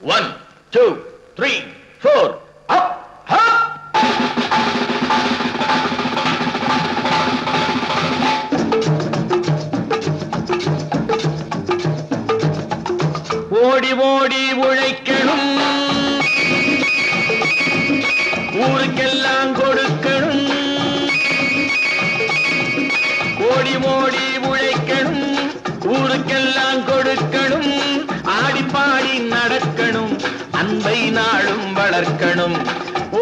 1 2 3 4 up up. ஓடி ஓடி உழைக்கணும், ஊருக்கெல்லாம் கொடுக்கணும். ஓடி ஓடி உழைக்கணும், ஊருக்கெல்லாம் கொடுக்கணும். ஆடி பாடி நடக்கணும், அன்பை நாளும் வளர்க்கணும்.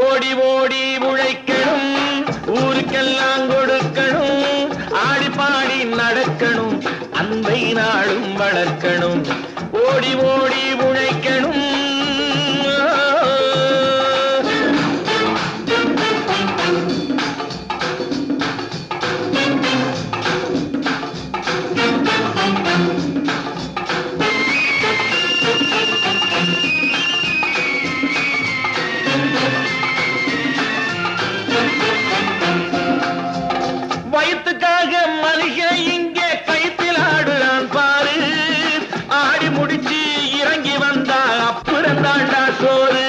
ஓடி ஓடி உழைக்கணும், ஊருக்கெல்லாம் கொடுக்கணும். ஆடி பாடி நடக்கணும், அன்பை நாளும் வளர்க்கணும். ஓடி ஓடி உழைக்கணும். வயிற்றுக்காக மனுஷன் இங்கே கைத்தில் ஆடுறான் பாரு. ஆடி முடிச்சு இறங்கி வந்தா அப்புறம் தாண்டா சோறு.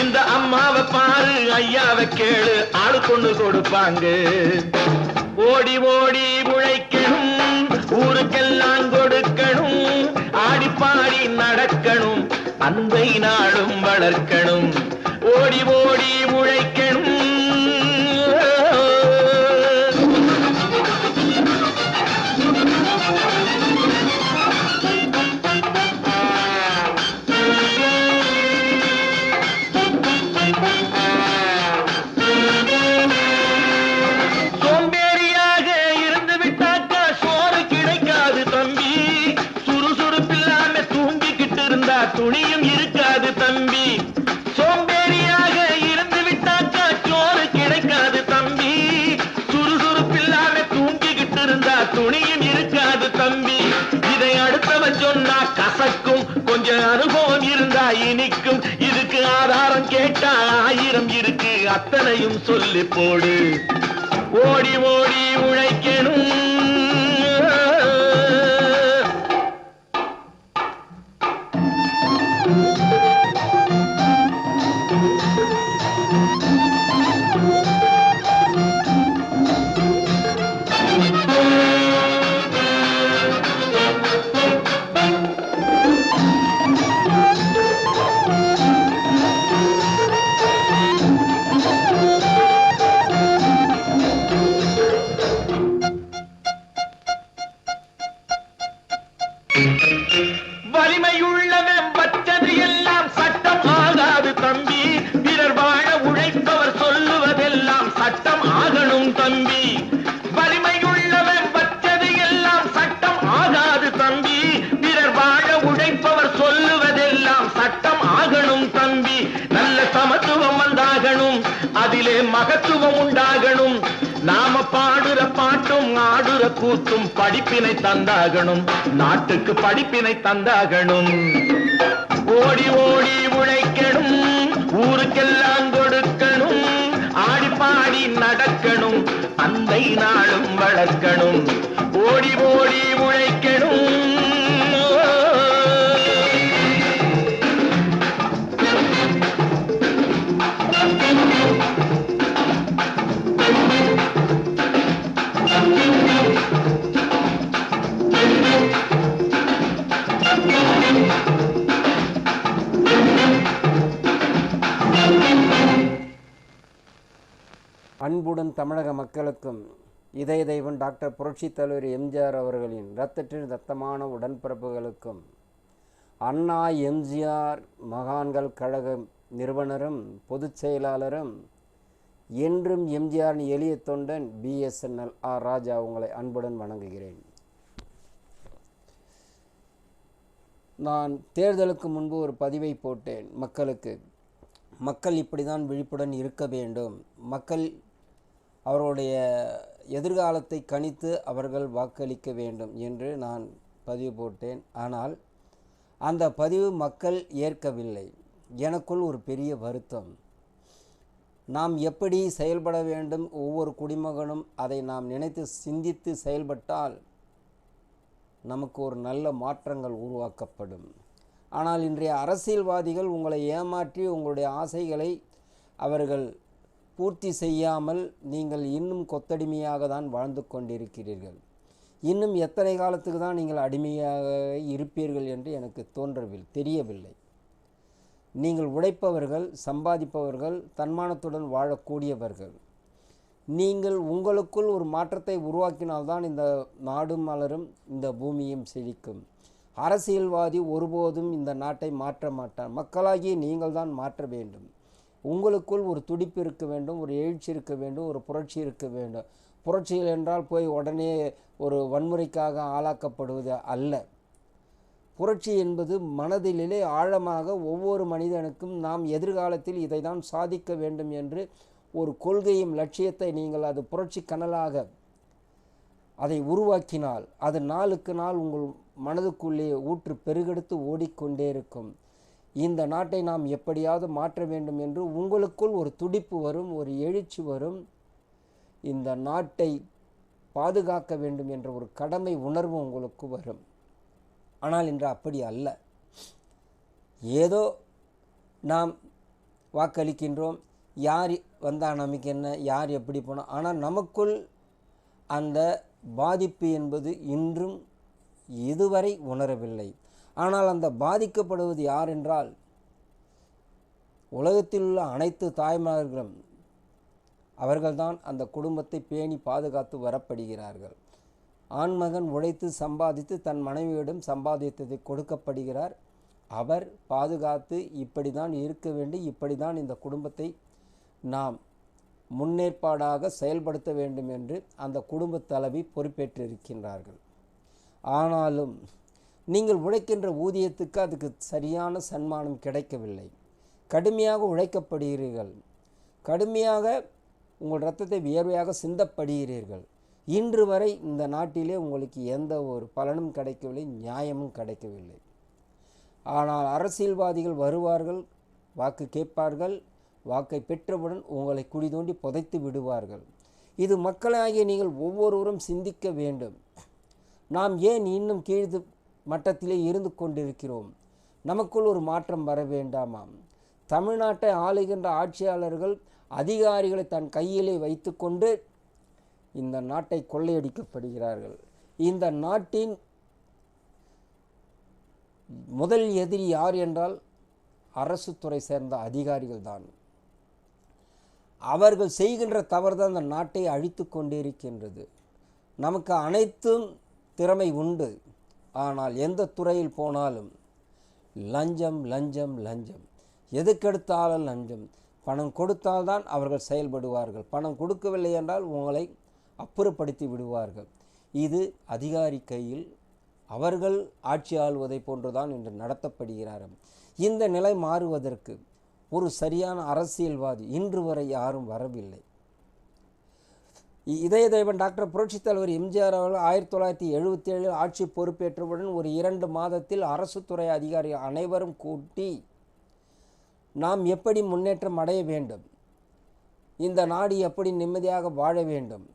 இந்த அம்மாவை பாரு, ஐயாவை கேளு, ஆளு கொண்டு கொடுப்பாங்க. ஓடி ஓடி உழைக்கணும், ஊருக்கெல்லாம் கொடுக்கணும். ஆடி பாடி நடக்கணும், அன்பை நாளும் வளர்க்கணும். ஓடி ஓடி உழைக்கணும். சோம்பேறியாக இருந்து விட்டாக்கா சோறு கிடைக்காது தம்பி. சுறுசுறுப்பில்லாம தூங்கிக்கிட்டு இருந்தா துணியும் இருக்காது தம்பி. சோம்பேறியாக இருந்து விட்டாக்கா சோறு கிடைக்காது தம்பி. சுறுசுறுப்பில்லாம தூங்கிக்கிட்டு இருந்தா துணியும் இருக்காது தம்பி. இதை அடுத்தவன் சொன்னா கசக்கும், கொஞ்சம் அனுபவம் இருந்தா இனிக்கும். இதுக்கு ஆதாரம் கேட்டா 1000 இருக்கு, அத்தனையும் சொல்லி போடு. ஓடி ஓடி உழைக்கணும். வலிமையுள்ளவன் வச்சது எல்லாம் சட்டம் ஆகாது தம்பி. பிறர் வாழ உழைப்பவர் சொல்லுவதெல்லாம் சட்டம் ஆகணும் தம்பி. வலிமையுள்ளவன் வச்சது எல்லாம் சட்டம் ஆகாது தம்பி. பிறர் வாழ உழைப்பவர் சொல்லுவதெல்லாம் சட்டம் ஆகணும் தம்பி. நல்ல சமத்துவம் வந்தாகணும், அதிலே மகத்துவம் உண்டாகணும். நாம பாடுற பாட்டும் ஆடுற கூத்தும் படிப்பினை தந்தாகணும், நாட்டுக்கு படிப்பினை தந்தாகணும். ஓடி ஓடி உழைக்கணும், ஊருக்கெல்லாம் கொடுக்கணும். ஆடி பாடி நடக்கணும், அன்பை நாளும் வளர்க்கணும். ஓடி ஓடி உழைக்கணும். அன்புடன் தமிழக மக்களுக்கும் இதய தெய்வம் டாக்டர் புரட்சித் தலைவர் எம்ஜிஆர் அவர்களின் இரத்தத்தின் இரத்தமான உடன்பிறப்புகளுக்கும் அண்ணா எம்ஜிஆர் மகான்கள் கழக நிறுவனரும் பொதுச் செயலாளரும் என்றும் எம்ஜிஆரின் எளிய தொண்டன் பிஎஸ்என்எல் ஆர் ராஜா உங்களை அன்புடன் வணங்குகிறேன். நான் தேர்தலுக்கு முன்பு ஒரு பதிவை போட்டேன். மக்கள் இப்படி தான் விழிப்புடன் இருக்க வேண்டும், மக்கள் அவருடைய எதிர்காலத்தை கணித்து அவர்கள் வாக்களிக்க வேண்டும் என்று நான் பதிவு போட்டேன். ஆனால் அந்த பதிவு மக்கள் ஏற்கவில்லை. எனக்குள் ஒரு பெரிய வருத்தம். நாம் எப்படி செயல்பட வேண்டும், ஒவ்வொரு குடிமகனும் அதை நாம் நினைத்து சிந்தித்து செயல்பட்டால் நமக்கு ஒரு நல்ல மாற்றங்கள் உருவாக்கப்படும். ஆனால் இன்றைய அரசியல்வாதிகள் உங்களை ஏமாற்றி உங்களுடைய ஆசைகளை அவர்கள் பூர்த்தி செய்யாமல் நீங்கள் இன்னும் கொத்தடிமையாக தான் வாழ்ந்து கொண்டிருக்கிறீர்கள். இன்னும் எத்தனை காலத்துக்கு தான் நீங்கள் அடிமையாக இருப்பீர்கள் என்று எனக்கு தெரியவில்லை. நீங்கள் உழைப்பவர்கள், சம்பாதிப்பவர்கள், தன்மானத்துடன் வாழக்கூடியவர்கள். நீங்கள் உங்களுக்குள் ஒரு மாற்றத்தை உருவாக்கினால்தான் இந்த நாடும் மலரும், இந்த பூமியும் செழிக்கும். அரசியல்வாதி ஒருபோதும் இந்த நாட்டை மாற்ற மாட்டார். மக்களாகிய நீங்கள் தான் மாற்ற வேண்டும். உங்களுக்குள் ஒரு துடிப்பு இருக்க வேண்டும், ஒரு எழுச்சி இருக்க வேண்டும், ஒரு புரட்சி இருக்க வேண்டும். புரட்சிகள் என்றால் போய் உடனே ஒரு வன்முறைக்காக ஆளாக்கப்படுவது அல்ல. புரட்சி என்பது மனதிலே ஆழமாக ஒவ்வொரு மனிதனுக்கும் நாம் எதிர்காலத்தில் இதை தான் சாதிக்க வேண்டும் என்று ஒரு கொள்கையும் லட்சியத்தை நீங்கள் அது புரட்சி கனலாக அதை உருவாக்கினால் அது நாளுக்கு நாள் உங்கள் மனதுக்குள்ளே ஊற்று பெருகெடுத்து ஓடிக்கொண்டே இருக்கும். இந்த நாட்டை நாம் எப்படியாவது மாற்ற வேண்டும் என்று உங்களுக்குள் ஒரு துடிப்பு வரும், ஒரு எழுச்சி வரும். இந்த நாட்டை பாதுகாக்க வேண்டும் என்ற ஒரு கடமை உணர்வு உங்களுக்கு வரும். ஆனால் இன்று அப்படி அல்ல. ஏதோ நாம் வாக்களிக்கின்றோம், யார் வந்தால் நமக்கு என்ன, யார் எப்படி போனால், ஆனால் நமக்குள் அந்த பாதிப்பு என்பது இன்றும் இதுவரை உணரவில்லை. ஆனால் அந்த பாதிக்கப்படுவது யார் என்றால் உலகத்தில் உள்ள அனைத்து தாய்மார்களும் அவர்கள்தான் அந்த குடும்பத்தை பேணி பாதுகாத்து வரப்படுகிறார்கள். ஆண்மகன் உழைத்து சம்பாதித்து தன் மனைவியிடம் சம்பாதித்ததை கொடுக்கப்படுகிறார். அவர் பாதுகாத்து இப்படி தான் இருக்க வேண்டும், இப்படி தான் இந்த குடும்பத்தை நாம் முன்னேற்பாடாக செயல்படுத்த வேண்டும் என்று அந்த குடும்ப தலைவி பொறுப்பேற்றிருக்கின்றார்கள். ஆனாலும் நீங்கள் உழைக்கின்ற ஊதியத்துக்கு அதுக்கு சரியான சன்மானம் கிடைக்கவில்லை. கடுமையாக உழைக்கப்படுகிறீர்கள், கடுமையாக உங்கள் இரத்தத்தை வியர்வையாக சிந்தப்படுகிறீர்கள். இன்று வரை இந்த நாட்டிலே உங்களுக்கு எந்த ஒரு பலனும் கிடைக்கவில்லை, நியாயமும் கிடைக்கவில்லை. ஆனால் அரசியல்வாதிகள் வருவார்கள், வாக்கு கேட்பார்கள், வாக்கை பெற்றவுடன் உங்களை குழி தோண்டி புதைத்து விடுவார்கள். இது மக்களாகிய நீங்கள் ஒவ்வொருவரும் சிந்திக்க வேண்டும். நாம் ஏன் இன்னும் கீழ் மட்டத்திலே இருந்து கொண்டிருக்கிறோம்? நமக்குள் ஒரு மாற்றம் வர வேண்டாமாம்? தமிழ்நாட்டை ஆளுகின்ற ஆட்சியாளர்கள் அதிகாரிகளை தன் கையிலே வைத்து கொண்டு இந்த நாட்டை கொள்ளையடிக்கப்படுகிறார்கள். இந்த நாட்டின் முதல் எதிரி யார் என்றால் அரசு துறை சேர்ந்த அதிகாரிகள் தான். அவர்கள் செய்கின்ற தவறு தான் இந்த நாட்டை அழித்து கொண்டிருக்கின்றது. நமக்கு அனைத்தும் திறமை உண்டு, ஆனால் எந்த துறையில் போனாலும் லஞ்சம் லஞ்சம் லஞ்சம், எதுக்கெடுத்தாலும் லஞ்சம். பணம் கொடுத்தால்தான் அவர்கள் செயல்படுவார்கள், பணம் கொடுக்கவில்லை என்றால் உங்களை அப்புறப்படுத்தி விடுவார்கள். இது அதிகாரி கையில் அவர்கள் ஆட்சி ஆள்வதை போன்றுதான் இன்று நடத்தப்படுகிறார்கள். இந்த நிலை மாறுவதற்கு ஒரு சரியான அரசியல்வாதி இன்று வரை யாரும் வரவில்லை. இதய தெய்வம் டாக்டர் புரட்சித் தலைவர் எம்ஜிஆர் அவர்கள் 1977 ஆட்சி பொறுப்பேற்றவுடன் ஒரு 2 மாதத்தில் அரசு துறை அதிகாரிகள் அனைவரும் கூட்டி நாம் எப்படி முன்னேற்றம் அடைய வேண்டும், இந்த நாடு எப்படி நிம்மதியாக வாழ வேண்டும்,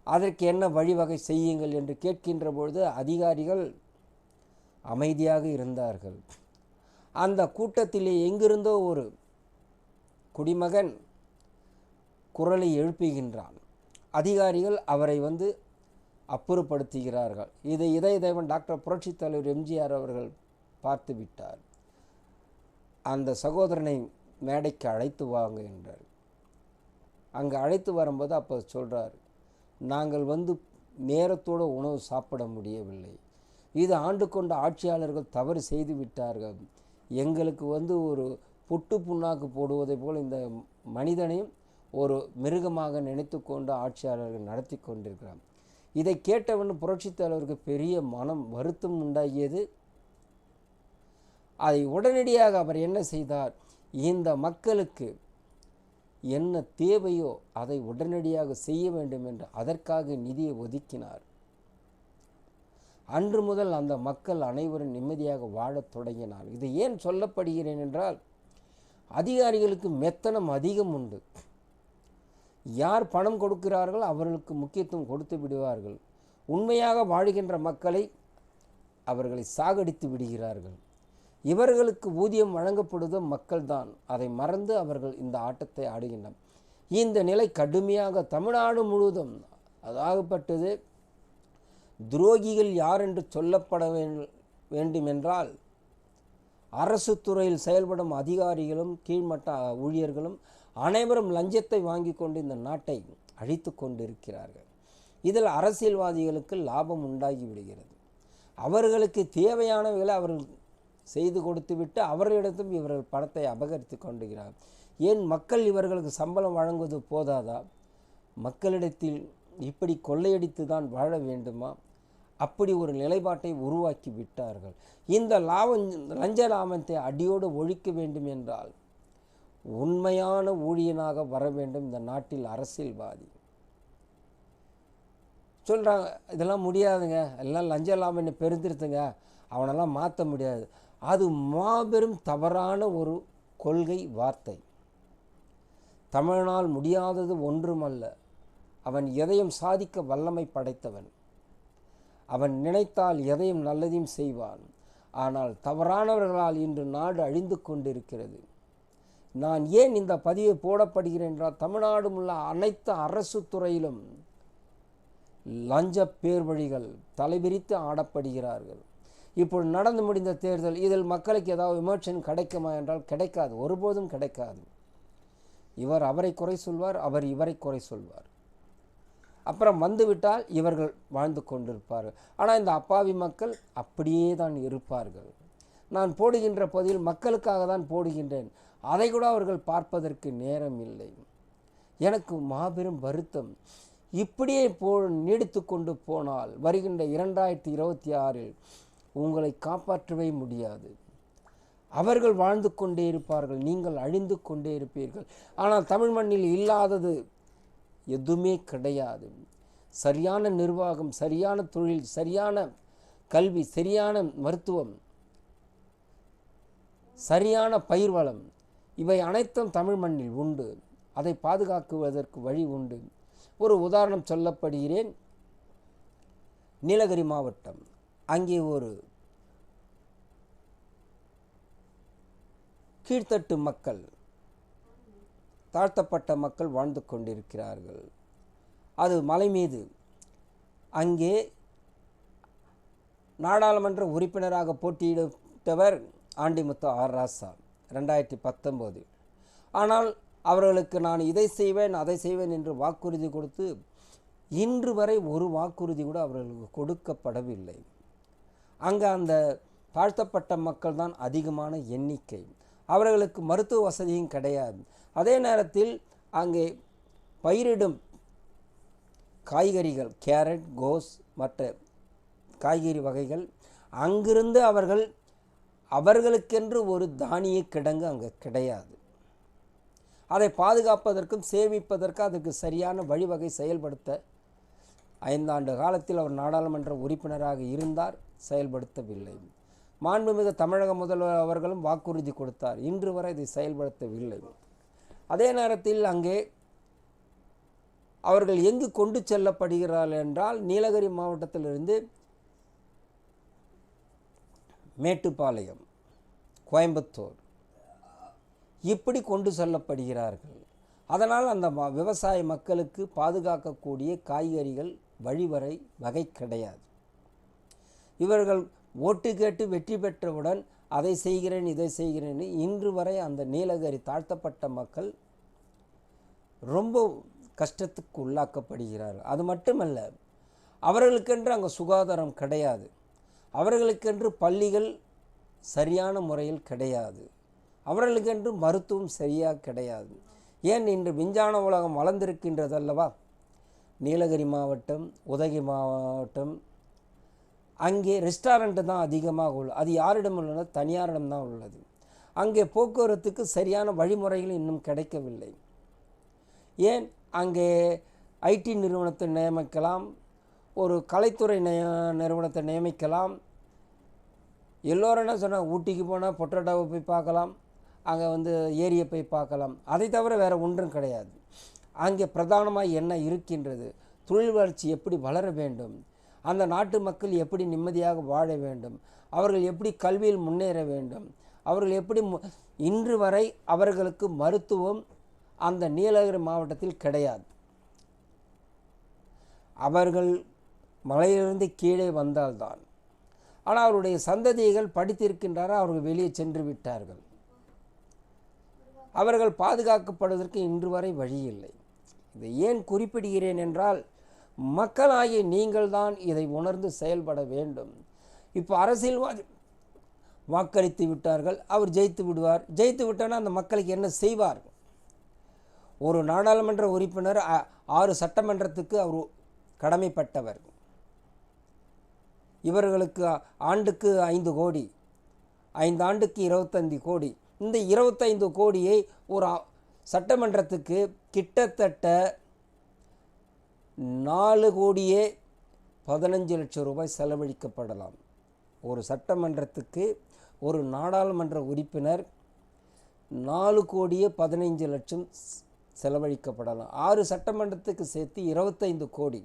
அதற்கு என்ன வழிவகை செய்யுங்கள் என்று கேட்கின்ற பொழுது அதிகாரிகள் அமைதியாக இருந்தார்கள். அந்த கூட்டத்திலே எங்கிருந்தோ ஒரு குடிமகன் குரலை எழுப்புகின்றான். அதிகாரிகள் அவரை அப்புறப்படுத்துகிறார்கள். இதை இதய தெய்வம் டாக்டர் புரட்சித் தலைவர் எம்ஜிஆர் அவர்கள் பார்த்து விட்டார். அந்த சகோதரனை மேடைக்கு அழைத்து வாங்க என்றார். அங்கே அழைத்து வரும்போது அப்போ சொல்கிறார், நாங்கள் நேரத்தோடு உணவு சாப்பிட முடியவில்லை, இது ஆண்டு கொண்ட ஆட்சியாளர்கள் தவறு செய்து விட்டார்கள், எங்களுக்கு ஒரு புட்டு புண்ணாக்கு போடுவதை போல் இந்த மனிதனையும் ஒரு மிருகமாக நினைத்து கொண்டு ஆட்சியாளர்கள் நடத்தி கொண்டிருக்கிறார். இதை கேட்டவன் புரட்சித் தலைவருக்கு பெரிய மனம் வருத்தம் உண்டாகியது. அதை உடனடியாக அவர் என்ன செய்தார், இந்த மக்களுக்கு என்ன தேவையோ அதை உடனடியாக செய்ய வேண்டும் என்று அதற்காக நிதியை ஒதுக்கினார். அன்று முதல் அந்த மக்கள் அனைவரும் நிம்மதியாக வாழத் தொடங்கினார். இது ஏன் சொல்லப்படுகிறேன் என்றால், அதிகாரிகளுக்கு மெத்தனம் அதிகம் உண்டு. யார் பணம் கொடுக்கிறார்கள் அவர்களுக்கு முக்கியத்துவம் கொடுத்து விடுவார்கள். உண்மையாக வாழ்கின்ற மக்களை அவர்களை சாகடித்து விடுகிறார்கள். இவர்களுக்கு ஊதியம் வழங்கப்படுவது மக்கள்தான். அதை மறந்து அவர்கள் இந்த ஆட்டத்தை ஆடுகின்றனர். இந்த நிலை கடுமையாக தமிழ்நாடு முழுவதும் அதாகப்பட்டது. துரோகிகள் யார் என்று சொல்லப்பட வேண்டுமென்றால் அரசு துறையில் செயல்படும் அதிகாரிகளும் கீழ்மட்ட ஊழியர்களும் அனைவரும் லஞ்சத்தை வாங்கி கொண்டு இந்த நாட்டை அழித்து கொண்டிருக்கிறார்கள். இதில் அரசியல்வாதிகளுக்கு லாபம் உண்டாகி விடுகிறது. அவர்களுக்கு தேவையானவைகளை அவர்கள் செய்து கொடுத்துவிட்டு அவர்களிடத்தும் இவர்கள் பணத்தை அபகரித்து கொண்டுகிறார்கள். ஏன் மக்கள் இவர்களுக்கு சம்பளம் வழங்குவது போதாதா? மக்களிடத்தில் இப்படி கொள்ளையடித்து தான் வாழ வேண்டுமா? அப்படி ஒரு நிலைப்பாட்டை உருவாக்கி விட்டார்கள். இந்த லஞ்ச லாபத்தை அடியோடு ஒழிக்க வேண்டும் என்றால் உண்மையான ஊழியனாக வர வேண்டும் இந்த நாட்டில் அரசியல்வாதி. சொல்கிறாங்க இதெல்லாம் முடியாதுங்க, எல்லாம் லஞ்ச லாபம் பெருந்திருத்துங்க, அவனெல்லாம் மாற்ற முடியாது. அது மாபெரும் தவறான ஒரு கொள்கை வார்த்தை. தமிழனால் முடியாதது ஒன்றுமல்ல. அவன் எதையும் சாதிக்க வல்லமை படைத்தவன். அவன் நினைத்தால் எதையும் நல்லதையும் செய்வான். ஆனால் தவறானவர்களால் இன்று நாடு அழிந்து கொண்டிருக்கிறது. நான் ஏன் இந்த பதிவை போடப்படுகிறேன் என்றால், தமிழ்நாடு உள்ள அனைத்து அரசு துறையிலும் லஞ்ச பேர்வழிகள் தலைவிரித்து ஆடப்படுகிறார்கள். இப்போது நடந்து முடிந்த தேர்தல், இதில் மக்களுக்கு ஏதாவது விமர்சனம் கிடைக்குமா என்றால் கிடைக்காது, ஒருபோதும் கிடைக்காது. இவர் அவரை குறை சொல்வார், அவர் இவரை குறை சொல்வார். அப்புறம் வந்துவிட்டால் இவர்கள் வாழ்ந்து கொண்டிருப்பார்கள். ஆனால் இந்த அப்பாவி மக்கள் அப்படியே தான் இருப்பார்கள். நான் போடுகின்ற பதிவில் மக்களுக்காக தான் போடுகின்றேன். அதை கூட அவர்கள் பார்ப்பதற்கு நேரம் இல்லை. எனக்கு மாபெரும் வருத்தம். இப்படியே நீடித்து கொண்டு போனால் வருகின்ற 2026 உங்களை காப்பாற்றவே முடியாது. அவர்கள் வாழ்ந்து கொண்டே இருப்பார்கள், நீங்கள் அழிந்து கொண்டே இருப்பீர்கள். ஆனால் தமிழ் மண்ணில் இல்லாதது எதுவுமே கிடையாது. சரியான நிர்வாகம், சரியான தொழில், சரியான கல்வி, சரியான மருத்துவம், சரியான பயிர் வளம், இவை அனைத்தும் தமிழ் மண்ணில் உண்டு. அதை பாதுகாக்குவதற்கு வழி உண்டு. ஒரு உதாரணம் சொல்லப்படுகிறேன். நீலகிரி மாவட்டம், அங்கே ஒரு கீழ்த்தட்டு மக்கள், தாழ்த்தப்பட்ட மக்கள் வாழ்ந்து கொண்டிருக்கிறார்கள். அது மலை மீது. அங்கே நாடாளுமன்ற உறுப்பினராக போட்டியிட்டவர் ஆண்டிமுத்து ஆர் ராசா 2019. ஆனால் அவர்களுக்கு நான் இதை செய்வேன் அதை செய்வேன் என்று வாக்குறுதி கொடுத்து இன்று வரை ஒரு வாக்குறுதி கூட அவர்களுக்கு கொடுக்கப்படவில்லை. அங்கே அந்த தாழ்த்தப்பட்ட மக்கள் தான் அதிகமான எண்ணிக்கை. அவர்களுக்கு மருத்துவ வசதியும் கிடையாது. அதே நேரத்தில் அங்கே பயிரிடும் காய்கறிகள், கேரட், கோஸ் மற்ற காய்கறி வகைகள், அங்கிருந்து அவர்களுக்கென்று ஒரு தானிய கிடங்கு அங்கே கிடையாது. அதை பாதுகாப்பதற்கும் சேமிப்பதற்கு அதற்கு சரியான வழிவகை செயல்படுத்த 5 ஆண்டு காலத்தில் அவர் நாடாளுமன்ற உறுப்பினராக இருந்தார், செயல்படுத்தவில்லை. மாண்புமிகு தமிழக முதல்வர் அவர்களும் வாக்குறுதி கொடுத்தார், இன்று வரை இதை செயல்படுத்தவில்லை. அதே நேரத்தில் அங்கே அவர்கள் எங்கு கொண்டு செல்லப்படுகிறார்கள் என்றால், நீலகிரி மாவட்டத்திலிருந்து மேட்டுப்பாளையம், கோயம்புத்தூர் இப்படி கொண்டு செல்லப்படுகிறார்கள். அதனால் அந்த விவசாய மக்களுக்கு பாதுகாக்கக்கூடிய காய்கறிகள் வகை கிடையாது. இவர்கள் ஓட்டு கேட்டு வெற்றி பெற்றவுடன் அதை செய்கிறேன் இதை செய்கிறேன். இன்று வரை அந்த நீலகிரி தாழ்த்தப்பட்ட மக்கள் ரொம்ப கஷ்டத்துக்கு உள்ளாக்கப்படுகிறார்கள். அது மட்டுமல்ல, அவர்களுக்கென்று அங்கே சுகாதாரம் கிடையாது. அவர்களுக்கென்று பள்ளிகள் சரியான முறையில் கிடையாது. அவர்களுக்கென்று மருத்துவம் சரியாக கிடையாது. ஏன் இன்று விஞ்ஞான உலகம் வளர்ந்திருக்கின்றது அல்லவா? நீலகிரி மாவட்டம், உதகை மாவட்டம், அங்கே ரெஸ்டாரண்ட்டு தான் அதிகமாக உள்ளது. அது யாரிடம் உள்ளது? தனியாரிடம் தான் உள்ளது. அங்கே போக்குவரத்துக்கு சரியான வழிமுறைகள் இன்னும் கிடைக்கவில்லை. ஏன் அங்கே ஐடி நிறுவனத்தை நியமிக்கலாம், ஒரு கலைத்துறை நிறுவனத்தை நியமிக்கலாம். எல்லோரும் என்ன சொன்னால், ஊட்டிக்கு போனால் பொட்டேட்டோவை போய் பார்க்கலாம், அங்கே ஏரியை போய் பார்க்கலாம். அதை தவிர வேறு ஒன்றும் கிடையாது. அங்கே பிரதானமாக என்ன இருக்கின்றது? தொழில் வளர்ச்சி எப்படி வளர வேண்டும், அந்த நாட்டு மக்கள் எப்படி நிம்மதியாக வாழ வேண்டும், அவர்கள் எப்படி கல்வியில் முன்னேற வேண்டும், அவர்கள் எப்படி இன்று வரை அவர்களுக்கு மருத்துவம் அந்த நீலகிரி மாவட்டத்தில் கிடையாது. அவர்கள் மலையிலிருந்து கீழே வந்தால்தான். ஆனால் அவருடைய சந்ததிகள் படித்திருக்கின்றாரா? அவர்கள் வெளியே சென்று விட்டார்கள். அவர்கள் பாதுகாக்கப்படுவதற்கு இன்று வரை வழி இல்லை. இதை ஏன் குறிப்பிடுகிறேன் என்றால், மக்களாகிய நீங்கள் தான் இதை உணர்ந்து செயல்பட வேண்டும். இப்போ அரசியல்வாதி வாக்களித்து விட்டார்கள், அவர் ஜெயித்து விடுவார். ஜெயித்து விட்டானா அந்த மக்களுக்கு என்ன செய்வார்? ஒரு நாடாளுமன்ற உறுப்பினர் 6 சட்டமன்றத்துக்கு அவர் கடமைப்பட்டவர். இவர்களுக்கு ஆண்டுக்கு 5 கோடி, 5 ஆண்டுக்கு 25 கோடி. இந்த 25 கோடியை ஒரு சட்டமன்றத்துக்கு கிட்டத்தட்ட 4 கோடியே 15 லட்சம் ரூபாய் செலவழிக்கப்படலாம். ஒரு சட்டமன்றத்துக்கு ஒரு நாடாளுமன்ற உறுப்பினர் 4 கோடியே 15 லட்சம் செலவழிக்கப்படலாம். 6 சட்டமன்றத்துக்கு சேர்த்து 25 கோடி.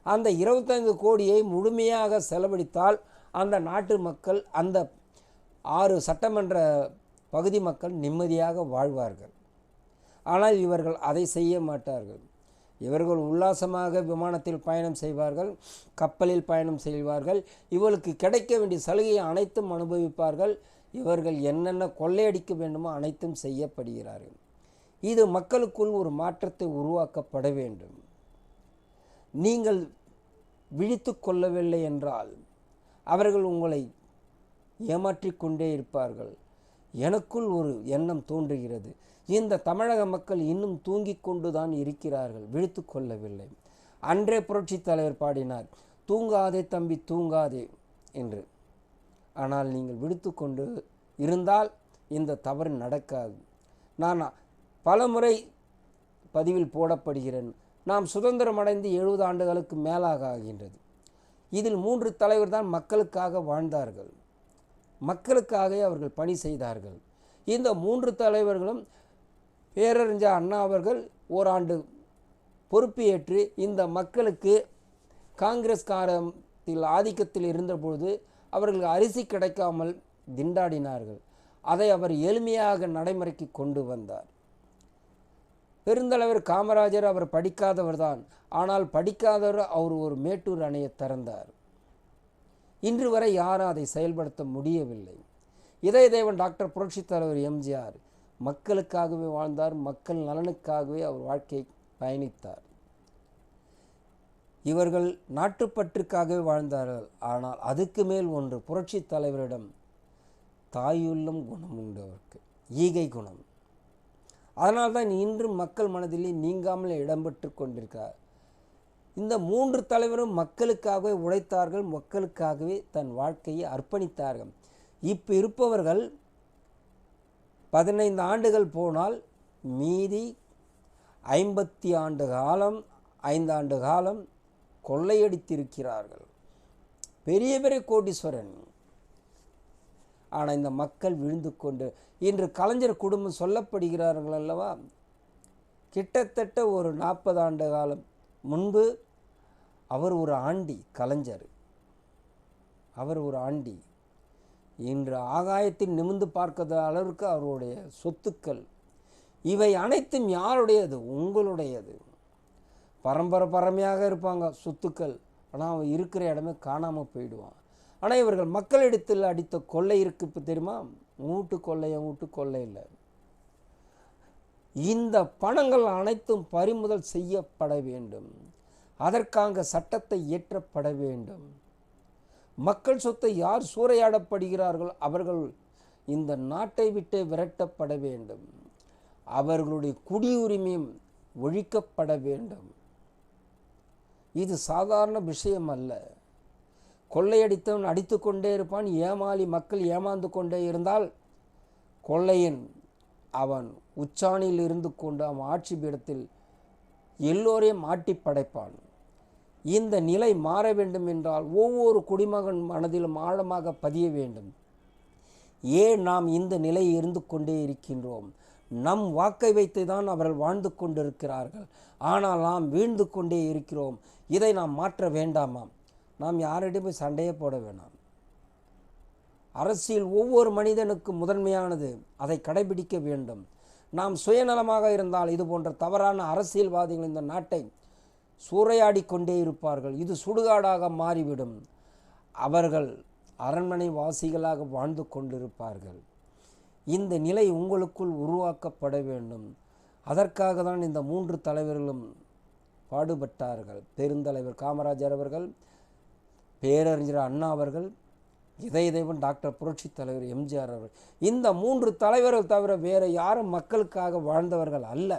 அந்த 25 கோடியை முழுமையாக செலவழித்தால் அந்த நாட்டு மக்கள், அந்த 6 சட்டமன்ற பகுதி மக்கள் நிம்மதியாக வாழ்வார்கள். ஆனால் இவர்கள் அதை செய்ய மாட்டார்கள். இவர்கள் உல்லாசமாக விமானத்தில் பயணம் செய்வார்கள், கப்பலில் பயணம் செய்வார்கள், இவர்களுக்கு கிடைக்க வேண்டிய சலுகையை அனைத்தும் அனுபவிப்பார்கள். இவர்கள் என்னென்ன கொள்ளையடிக்க வேண்டுமோ அனைத்தும் செய்யப்படுகிறார்கள். இது மக்களுக்குள் ஒரு மாற்றத்தை உருவாக்கப்பட வேண்டும். நீங்கள் விழித்து கொள்ளவில்லை என்றால் அவர்கள் உங்களை ஏமாற்றிக்கொண்டே இருப்பார்கள். எனக்குள் ஒரு எண்ணம் தோன்றுகிறது, இந்த தமிழக மக்கள் இன்னும் தூங்கிக் கொண்டு தான் இருக்கிறார்கள், விழித்து கொள்ளவில்லை. அன்றே புரட்சித் தலைவர் பாடினார், தூங்காதே தம்பி தூங்காதே என்று. ஆனால் நீங்கள் விழித்து கொண்டு இருந்தால் இந்த தவறு நடக்காது. நான் பல முறை பதிவில் போடப்படுகிறேன். நாம் சுதந்திரம் அடைந்து 70 ஆண்டுகளுக்கு மேலாக ஆகின்றது. இதில் 3 தலைவர் தான் மக்களுக்காக வாழ்ந்தார்கள், மக்களுக்காக அவர்கள் பணி செய்தார்கள். இந்த 3 தலைவர்களும் பேரறிஞர் அண்ணா அவர்கள் ஓராண்டு பொறுப்பேற்று இந்த மக்களுக்கு காங்கிரஸ் காலத்தில் ஆதிக்கத்தில் இருந்தபொழுது அவர்களுக்கு அரிசி கிடைக்காமல் திண்டாடினார்கள். அதை அவர் எளிமையாக நடைமுறைக்கு கொண்டு வந்தார். பெருந்தலைவர் காமராஜர் அவர் படிக்காதவர் தான், ஆனால் படிக்காதவர் அவர் ஒரு மேட்டூர் அணையை திறந்தார். இன்று வரை யாரும் அதை செயல்படுத்த முடியவில்லை. இதயதேவன் டாக்டர் புரட்சித் தலைவர் எம்ஜிஆர் மக்களுக்காகவே வாழ்ந்தார், மக்கள் நலனுக்காகவே அவர் வாழ்க்கை பயணித்தார். இவர்கள் நாட்டுப்பற்றுக்காகவே வாழ்ந்தார்கள். ஆனால் அதுக்கு மேல் ஒன்று, புரட்சித் தலைவரிடம் தாயுள்ளம் குணம் உண்டு, அவருக்கு ஈகை குணம். அதனால்தான் இன்று மக்கள் மனதிலே நீங்காமல் இடம்பெற்று கொண்டிருக்கிறார். இந்த 3 தலைவரும் மக்களுக்காகவே உழைத்தார்கள், மக்களுக்காகவே தன் வாழ்க்கையை அர்ப்பணித்தார்கள். இப்போ இருப்பவர்கள் 15 ஆண்டுகள் போனால் மீதி 50 ஆண்டு காலம், 5 ஆண்டு காலம் கொள்ளையடித்திருக்கிறார்கள். பெரிய பெரிய கோடீஸ்வரன். ஆனால் இந்த மக்கள் விழுந்து கொண்டு இன்று கலைஞர் குடும்பம் சொல்லப்படுகிறார்கள் அல்லவா? கிட்டத்தட்ட ஒரு 40 ஆண்டு காலம் முன்பு அவர் ஒரு ஆண்டி, கலைஞர் அவர் ஒரு ஆண்டி. இன்று ஆகாயத்தில் நிமிர்ந்து பார்க்காத அளவிற்கு அவருடைய சொத்துக்கள். இவை அனைத்தும் யாருடையது? உங்களுடையது. பரம்பரையாக இருப்பாங்க சொத்துக்கள், ஆனால் அவன் இருக்கிற இடமே காணாமல் போயிடுவான். ஆனால் இவர்கள் மக்களிடத்தில் அடித்த கொள்ளை இருக்கு, இப்போ தெரியுமா? வீட்டு கொள்ளை இல்லை. இந்த பணங்கள் அனைத்தும் பறிமுதல் செய்யப்பட வேண்டும். அதற்காக சட்டத்தை இயற்றப்பட வேண்டும். மக்கள் சொத்தை யார் சூறையாடப்படுகிறார்கள் அவர்கள் இந்த நாட்டை விட்டு விரட்டப்பட வேண்டும். அவர்களுடைய குடியுரிமையும் ஒழிக்கப்பட வேண்டும். இது சாதாரண விஷயம் அல்ல. கொள்ளையடித்தவன் அடித்து கொண்டே இருப்பான். ஏமாளி மக்கள் ஏமாந்து கொண்டே இருந்தால் கொள்ளையன் அவன் உச்சாணியில் இருந்து கொண்டு அவன் ஆட்சி பீடத்தில் எல்லோரையும் ஆட்டி படைப்பான். இந்த நிலை மாற வேண்டும் என்றால் ஒவ்வொரு குடிமகன் மனதிலும் ஆழமாக பதிய வேண்டும். ஏன் நாம் இந்த நிலையில் இருந்து கொண்டே இருக்கின்றோம்? நம் வாக்கை வைத்து தான் அவர்கள் வாழ்ந்து கொண்டிருக்கிறார்கள். ஆனால் நாம் வீழ்ந்து கொண்டே இருக்கிறோம். இதை நாம் மாற்ற வேண்டாமாம்? நாம் யாரிடம் போய் சண்டையே போட வேண்டாம். அரசியல் ஒவ்வொரு மனிதனுக்கும் முதன்மையானது. அதை கடைபிடிக்க வேண்டும். நாம் சுயநலமாக இருந்தால் இது போன்ற தவறான அரசியல்வாதிகள் இந்த நாட்டை சூறையாடி கொண்டே இருப்பார்கள். இது சுடுகாடாக மாறிவிடும். அவர்கள் அரண்மனை வாசிகளாக வாழ்ந்து கொண்டிருப்பார்கள். இந்த நிலை உங்களுக்குள் உருவாக்கப்பட வேண்டும். அதற்காக தான் இந்த 3 தலைவர்களும் பாடுபட்டார்கள். பெருந்தலைவர் காமராஜர் அவர்கள், பேரறிஞர் அண்ணா அவர்கள், இதயதேவன் டாக்டர் புரட்சி தலைவர் எம்ஜிஆர் அவர்கள். இந்த 3 தலைவர்கள் தவிர வேறு யாரும் மக்களுக்காக வாழ்ந்தவர்கள் அல்ல.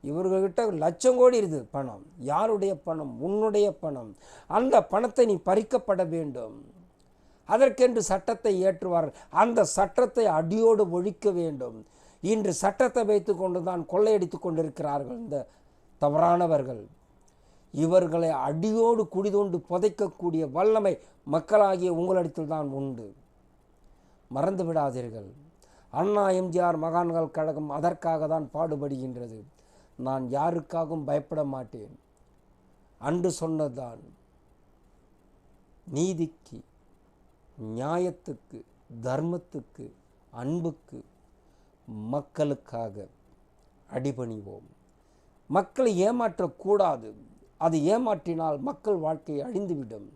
இவர்கள்கிட்ட லட்சம் கோடி இருக்குது பணம். யாருடைய பணம்? உன்னுடைய பணம். அந்த பணத்தை நீ பறிக்கப்பட வேண்டும். அதற்கென்று சட்டத்தை ஏற்றுவார்கள். அந்த சட்டத்தை அடியோடு ஒழிக்க வேண்டும். இன்று சட்டத்தை வைத்து கொண்டு தான் கொள்ளையடித்து கொண்டிருக்கிறார்கள் இந்த தவறானவர்கள். இவர்களை அடியோடு குடிதோண்டு புதைக்கக்கூடிய வல்லமை மக்களாகிய உங்களிடத்தில் தான் உண்டு. மறந்து விடாதீர்கள். அண்ணா எம்ஜிஆர் மகான்கள் கழகம் அதற்காக தான் பாடுபடுகின்றது. நான் யாருக்காகவும் பயப்பட மாட்டேன். அன்று சொன்னதுதான், நீதிக்கு, நியாயத்துக்கு, தர்மத்துக்கு, அன்புக்கு, மக்களுக்காக அடிபணிவோம். மக்களை ஏமாற்றக்கூடாது. அது ஏமாற்றினால் மக்கள் வாழ்க்கை அழிந்துவிடும்.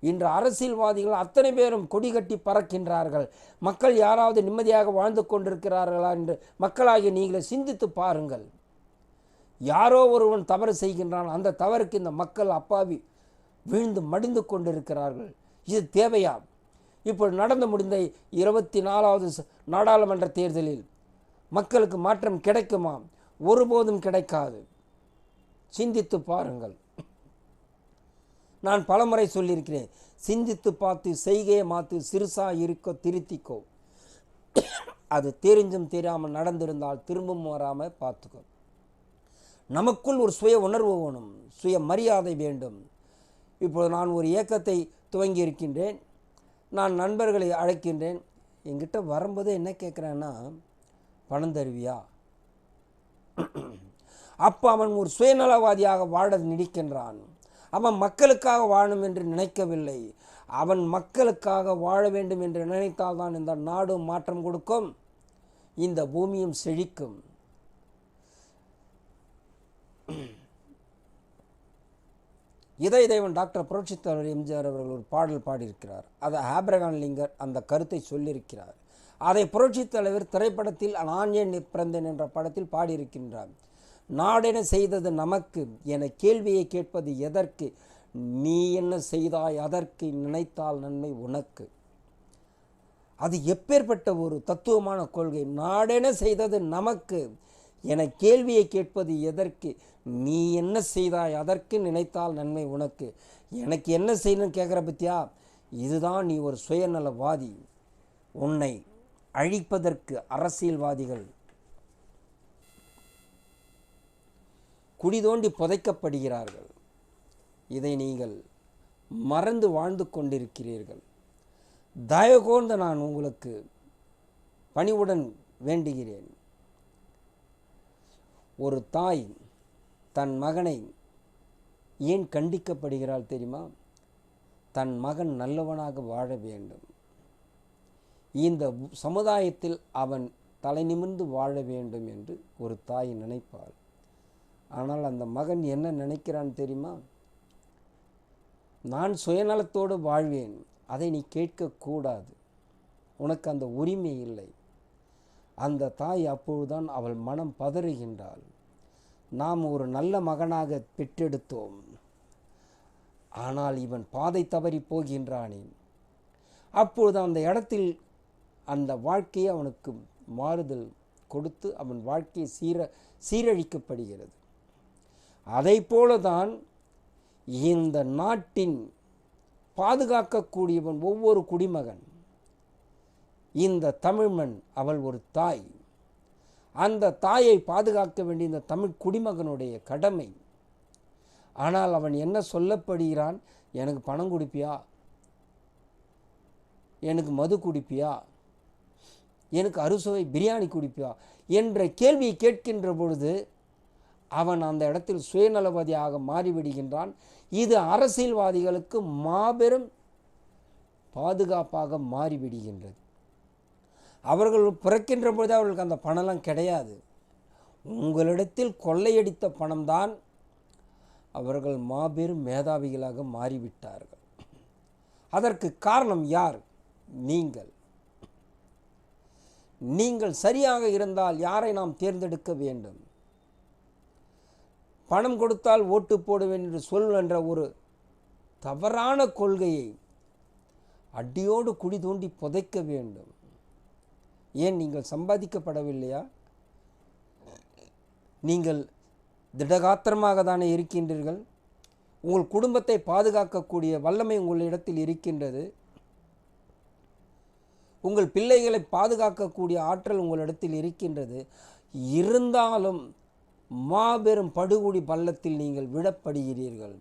இன்று அரசியல்வாதிகள் அத்தனை பேரும் கொடி கட்டி பறக்கின்றார்கள். மக்கள் யாராவது நிம்மதியாக வாழ்ந்து கொண்டிருக்கிறார்களா என்று மக்களாகிய நீங்களே சிந்தித்து பாருங்கள். யாரோ ஒருவன் தவறு செய்கின்றான். அந்த தவறுக்கு இந்த மக்கள் அப்பாவி வீழ்ந்து மடிந்து கொண்டிருக்கிறார்கள். இது தேவையா? இப்போ நடந்து முடிந்த 24வது நாடாளுமன்ற தேர்தலில் மக்களுக்கு மாற்றம் கிடைக்குமா? ஒருபோதும் கிடைக்காது. சிந்தித்து பாருங்கள். நான் பலமுறை சொல்லியிருக்கிறேன், சிந்தித்து பார்த்து செய்கையை மாற்று, சிறுசா இருக்கோ திருத்திக்கோ. அது தெரிஞ்சும் தெரியாமல் நடந்திருந்தால் திரும்பவும் வராமல் பார்த்துக்கோ. நமக்குள் ஒரு சுய உணர்வு வேணும், சுய மரியாதை வேண்டும். இப்போது நான் ஒரு இயக்கத்தை துவங்கி இருக்கின்றேன். நான் நண்பர்களை அழைக்கின்றேன். என்கிட்ட வரும்போது என்ன கேட்குறேன்னா, பணம் தருவியா? அப்போ அவன் ஒரு சுயநலவாதியாக வாழ நினைக்கின்றான். அவன் மக்களுக்காக வாழும் என்று நினைக்கவில்லை. அவன் மக்களுக்காக வாழ வேண்டும் என்று நினைத்தால்தான் இந்த நாடும் மாற்றம் கொடுக்கும், இந்த பூமியும் செழிக்கும். இதயதேவன் டாக்டர் புரட்சி தலைவர் எம்ஜிஆர் அவர்கள் ஒரு பாடல் பாடியிருக்கிறார். அதை ஆப்ரகாம் லிங்கர் அந்த கருத்தை சொல்லியிருக்கிறார். அதை புரட்சி தலைவர் திரைப்படத்தில் நான் ஏன் பிறந்தேன் என்ற படத்தில் பாடியிருக்கின்றார். நாடென செய்தது நமக்கு என கேள்வியை கேட்பது எதற்கு? நீ என்ன செய்தாய் அதற்கு, நினைத்தால் நன்மை உனக்கு. அது எப்பேற்பட்ட ஒரு தத்துவமான கொள்கை. நாடென செய்தது நமக்கு என கேள்வியை கேட்பது எதற்கு? நீ என்ன செய்தாய் அதற்கு, நினைத்தால் நன்மை உனக்கு. எனக்கு என்ன செய்யணும்னு கேட்குற பத்தியா? இதுதான் நீ ஒரு சுயநலவாதி. உன்னை அழிப்பதற்கு அரசியல்வாதிகள் குடி தோண்டி புதைக்கப்படுகிறார்கள். இதை நீங்கள் மறந்து வாழ்ந்து கொண்டிருக்கிறீர்கள். தயவு கூர்ந்து நான் உங்களுக்கு பணிவுடன் வேண்டுகிறேன். ஒரு தாய் தன் மகனை ஏன் கண்டிக்கப்படுகிறாள் தெரியுமா? தன் மகன் நல்லவனாக வாழ வேண்டும். இந்த சமுதாயத்தில் அவன் தலை நிமிர்ந்து வாழ வேண்டும் என்று ஒரு தாய் நினைப்பாள். ஆனால் அந்த மகன் என்ன நினைக்கிறான் தெரியுமா? நான் சுயநலத்தோடு வாழ்வேன், அதை நீ கேட்கக்கூடாது, உனக்கு அந்த உரிமை இல்லை. அந்த தாய் அப்பொழுதுதான் அவள் மனம் பதறுகின்றாள். நாம் ஒரு நல்ல மகனாக பெற்றெடுத்தோம், ஆனால் இவன் பாதை தவறி போகின்றானே. அப்பொழுது அந்த இடத்தில் அந்த வாழ்க்கையை அவனுக்கு மாறுதல் கொடுத்து அவன் வாழ்க்கை சீரழிக்கப்படுகிறது. அதை போலதான் இந்த நாட்டின் பாதுகாக்கக்கூடியவன் ஒவ்வொரு குடிமகன். இந்த தமிழ்மண் அவள் ஒரு தாய். அந்த தாயை பாதுகாக்க வேண்டிய இந்த தமிழ் குடிமகனுடைய கடமை. ஆனால் அவன் என்ன சொல்லப்படுகிறான்? எனக்கு பணம் குடிப்பியா, எனக்கு மது குடிப்பியா, எனக்கு அறுசுவை பிரியாணி குடிப்பியா என்ற கேள்வியை கேட்கின்ற பொழுது அவன் அந்த இடத்தில் சுயநலவாதியாக மாறிவிடுகின்றான். இது அரசியல்வாதிகளுக்கு மாபெரும் பாதுகாப்பாக மாறிவிடுகின்றது. அவர்கள் பிறக்கின்ற பொழுது அவர்களுக்கு அந்த பணம்லாம் கிடையாது. உங்களிடத்தில் கொள்ளையடித்த பணம்தான் அவர்கள் மாபெரும் மேதாவிகளாக மாறிவிட்டார்கள். அதற்கு காரணம் யார்? நீங்கள் சரியாக இருந்தால் யாரை நாம் தேர்ந்தெடுக்க வேண்டும்? பணம் கொடுத்தால் ஓட்டு போடுவேன் என்று என்ற ஒரு தவறான கொள்கையை அடியோடு குழி தோண்டி புதைக்க வேண்டும். ஏன் நீங்கள் சம்பாதிக்கப்படவில்லையா? நீங்கள் திடகாத்திரமாக தானே இருக்கின்றீர்கள். உங்கள் குடும்பத்தை பாதுகாக்கக்கூடிய வல்லமை உங்களிடத்தில் இருக்கின்றது. உங்கள் பிள்ளைகளை பாதுகாக்கக்கூடிய ஆற்றல் உங்களிடத்தில் இருக்கின்றது. இருந்தாலும் மாபெரும் படுகொடி பள்ளத்தில் நீங்கள் விடப்படுகிறீர்கள்.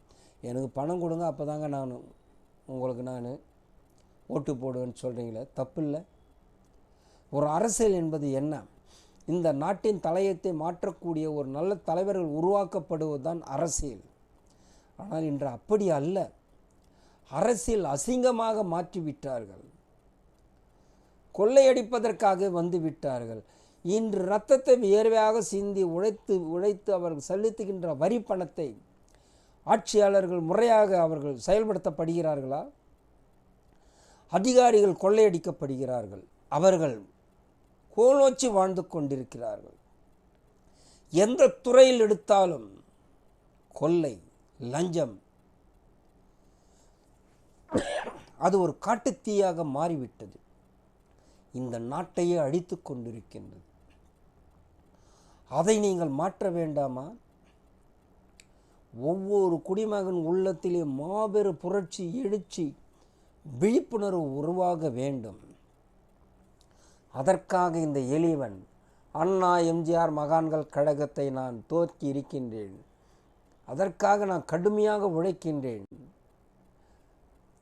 எனக்கு பணம் கொடுங்க, அப்போ தாங்க உங்களுக்கு நான் ஓட்டு போடுவேன்னு சொல்கிறீங்களே, தப்பு இல்லை. ஒரு அரசியல் என்பது என்ன? இந்த நாட்டின் தலையத்தை மாற்றக்கூடிய ஒரு நல்ல தலைவர்கள் உருவாக்கப்படுவதுதான் அரசியல். ஆனால் இன்று அப்படி அல்ல. அரசியல் அசிங்கமாக மாற்றிவிட்டார்கள். கொள்ளையடிப்பதற்காக வந்து விட்டார்கள். இன்று இரத்தத்தை வியர்வையாக சிந்தி உழைத்து அவர்கள் செலுத்துகின்ற வரி பணத்தை ஆட்சியாளர்கள் முறையாக அவர்கள் செயல்படுத்தப்படுகிறார்களா? அதிகாரிகள் கொள்ளையடிக்கப்படுகிறார்கள். அவர்கள் கோலோச்சி வாழ்ந்து கொண்டிருக்கிறார்கள். எந்த துறையில் எடுத்தாலும் கொள்ளை, லஞ்சம், அது ஒரு காட்டுத்தீயாக மாறிவிட்டது. இந்த நாட்டையே அழித்து கொண்டிருக்கின்றது. அதை நீங்கள் மாற்ற வேண்டாமா? ஒவ்வொரு குடிமகன் உள்ளத்திலே மாபெரும் புரட்சி, எழுச்சி, விழிப்புணர்வு உருவாக வேண்டும். அதற்காக இந்த எளியவன் அண்ணா எம்ஜிஆர் மகான்கள் கழகத்தை நான் தோற்கி இருக்கின்றேன். அதற்காக நான் கடுமையாக உழைக்கின்றேன்.